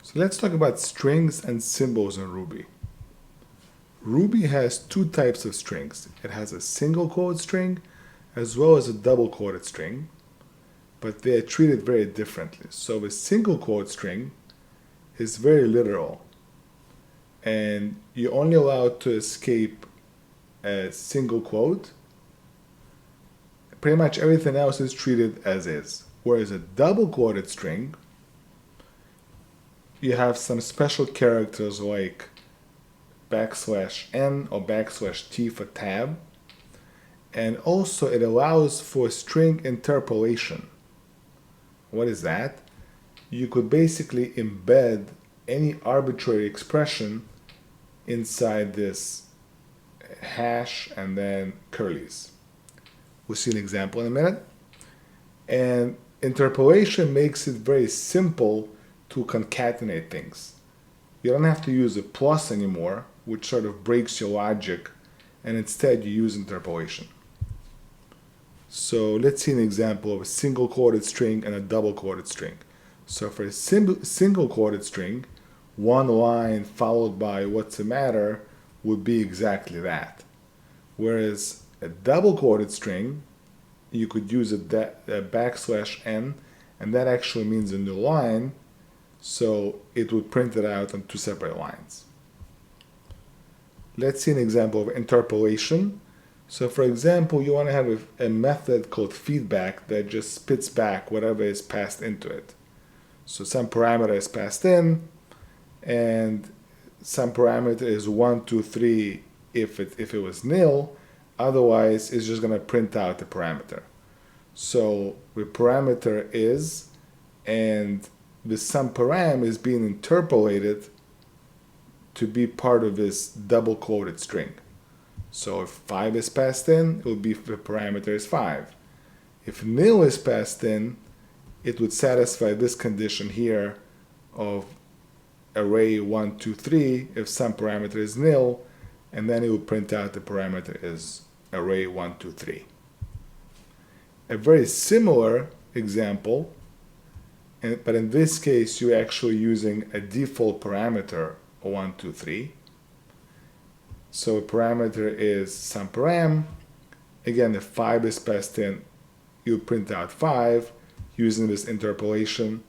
So let's talk about strings and symbols in Ruby. Ruby has two types of strings. It has a single quote string as well as a double quoted string, but they are treated very differently. So a single quote string is very literal, and you're only allowed to escape a single quote. Pretty much everything else is treated as is. Whereas a double quoted string, you have some special characters like \n or \t for tab, and also it allows for string interpolation. What is that? You could basically embed any arbitrary expression inside this hash and then curlies. We'll see an example in a minute. And interpolation makes it very simple to concatenate things. You don't have to use a plus anymore, which sort of breaks your logic, and instead you use interpolation. So let's see an example of a single quoted string and a double quoted string. So for a single quoted string, one line followed by what's the matter would be exactly that. Whereas a double quoted string, you could use a \n, and that actually means a new line, so it would print it out on two separate lines. Let's see an example of interpolation. So for example, you want to have a method called feedback that just spits back whatever is passed into it. So some parameter is passed in, and some parameter is 1, 2, 3 if it was nil. Otherwise, it's just going to print out the parameter. So the parameter is, and the some param is being interpolated to be part of this double quoted string. So if 5 is passed in, it would be if the parameter is 5. If nil is passed in, it would satisfy this condition here of array 1, 2, 3 if some parameter is nil, and then it would print out the parameter is array 1, 2, 3. A very similar example, but in this case you're actually using a default parameter 1, 2, 3. So a parameter is some param. Again, if 5 is passed in, you print out 5 using this interpolation.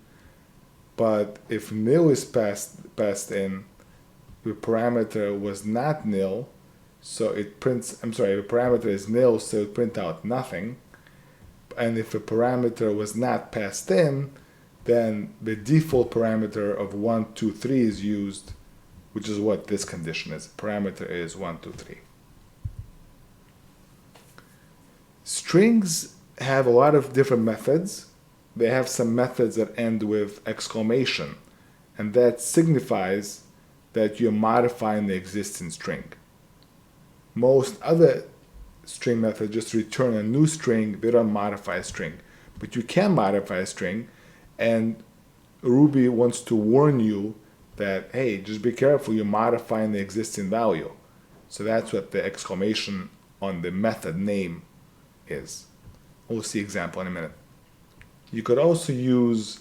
But if nil is passed in, the parameter was not nil, so it prints, the parameter is nil, so it prints out nothing. And if a parameter was not passed in, then the default parameter of 1, 2, 3 is used, which is what this condition is. Parameter is 1, 2, 3. Strings have a lot of different methods. They have some methods that end with exclamation, and that signifies that you're modifying the existing string. Most other string methods just return a new string. They don't modify a string. But you can modify a string, and Ruby wants to warn you that, hey, just be careful, you're modifying the existing value. So that's what the exclamation on the method name is. We'll see example in a minute. You could also use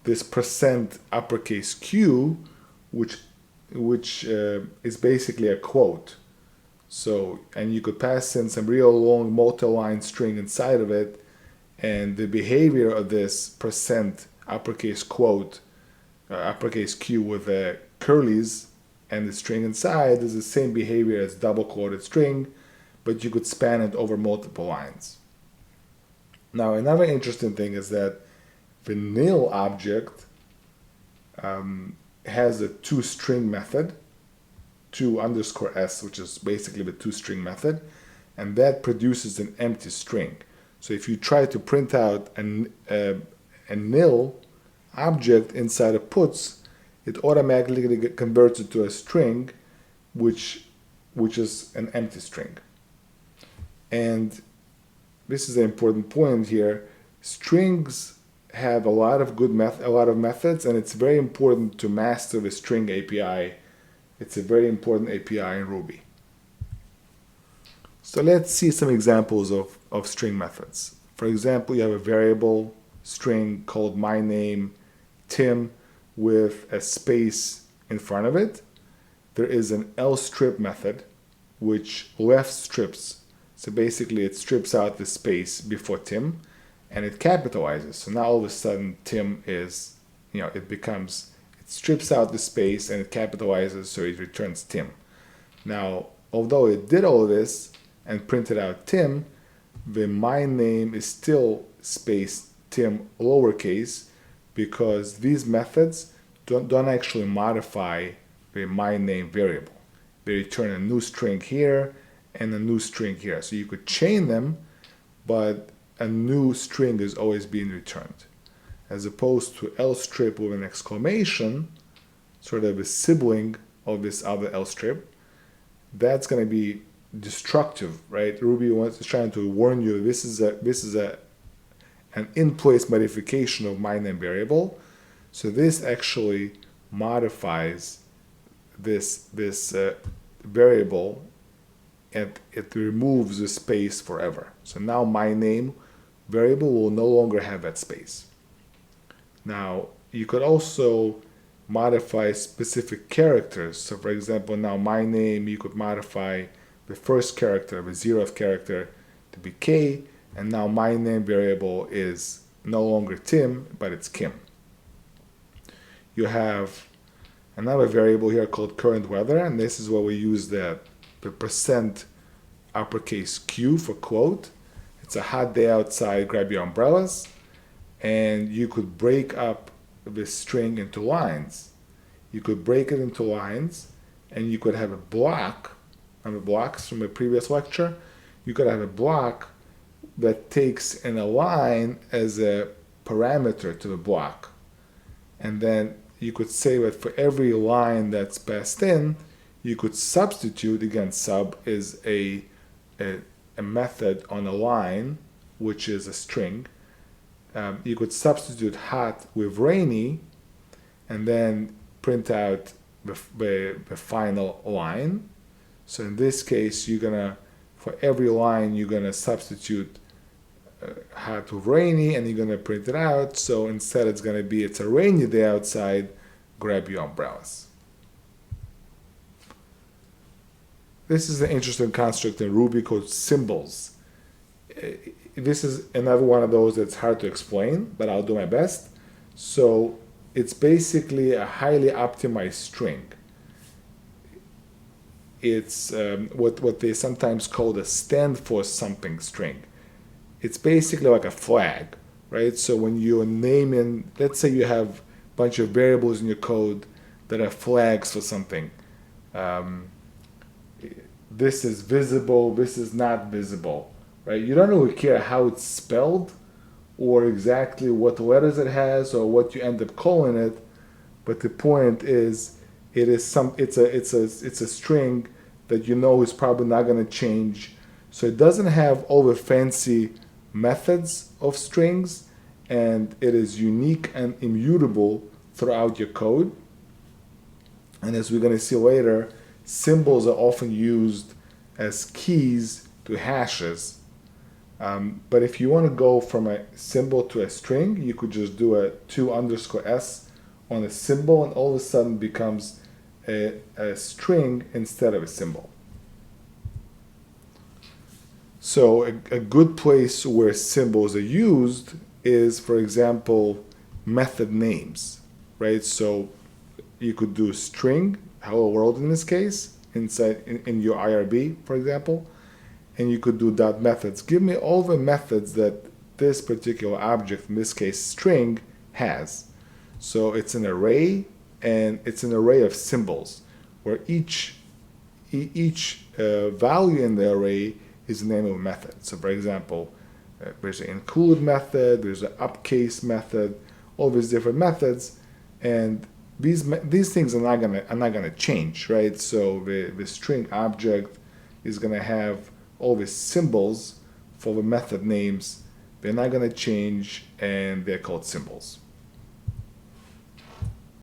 this %Q, which is basically a quote. So, and you could pass in some real long multi-line string inside of it, and the behavior of this %quote, Q with the curlies and the string inside is the same behavior as double quoted string, but you could span it over multiple lines. Now, another interesting thing is that the nil object has a toString method, to_s, which is basically the toString method, and that produces an empty string. So if you try to print out a nil object inside of puts, it automatically converts it to a string, which is an empty string. And this is an important point here. Strings have a lot of methods, and it's very important to master the string API. It's a very important API in Ruby. So let's see some examples of string methods. For example, you have a variable string called my name Tim, with a space in front of it. There is an lstrip method which left strips. So basically it strips out the space before Tim and it capitalizes. So now all of a sudden Tim is, it strips out the space and it capitalizes, so it returns Tim. Now, although it did all of this and printed out Tim, the my name is still space Tim lowercase, because these methods don't actually modify the my name variable. They return a new string here and a new string here. So you could chain them, but a new string is always being returned. As opposed to lstrip with an exclamation, sort of a sibling of this other lstrip, that's going to be destructive, right? Ruby is trying to warn you this is an in-place modification of my name variable. So this actually modifies this variable, and it removes the space forever. So now my name variable will no longer have that space. Now you could also modify specific characters. So for example, now my name, you could modify the first character, the 0th character, to be K, and now my name variable is no longer Tim, but it's Kim. You have another variable here called current weather, and this is where we use the percent uppercase Q for quote. It's a hot day outside, grab your umbrellas. And you could break up this string into lines. You could break it into lines, and you could have a block. Remember blocks from the previous lecture? You could have a block that takes in a line as a parameter to the block. And then you could say that for every line that's passed in, you could substitute, again, sub is a method on a line, which is a string. You could substitute hot with rainy and then print out the final line. So in this case, for every line, you're gonna substitute hot with rainy, and you're gonna print it out. So instead it's a rainy day outside, grab your umbrellas. This is an interesting construct in Ruby called symbols. This is another one of those that's hard to explain, but I'll do my best. So it's basically a highly optimized string. It's what they sometimes call the stand for something string. It's basically like a flag, right? So when you're naming, let's say you have a bunch of variables in your code that are flags for something. This is visible, this is not visible. Right? You don't really care how it's spelled or exactly what letters it has or what you end up calling it, but the point is it's a string that you know is probably not going to change. So it doesn't have all the fancy methods of strings, and it is unique and immutable throughout your code. And as we're going to see later, symbols are often used as keys to hashes. But if you want to go from a symbol to a string, you could just do a 2_s on a symbol, and all of a sudden becomes a string instead of a symbol. So a good place where symbols are used is, for example, method names, right? So you could do string, hello world in this case, inside in your IRB, for example. And you could do dot methods. Give me all the methods that this particular object, in this case string, has. So it's an array, and it's an array of symbols, where each value in the array is the name of a method. So for example, there's an include method, there's an upcase method, all these different methods, and these things are not gonna change, right? So the string object is gonna have all these symbols for the method names. They're not going to change, and they're called symbols.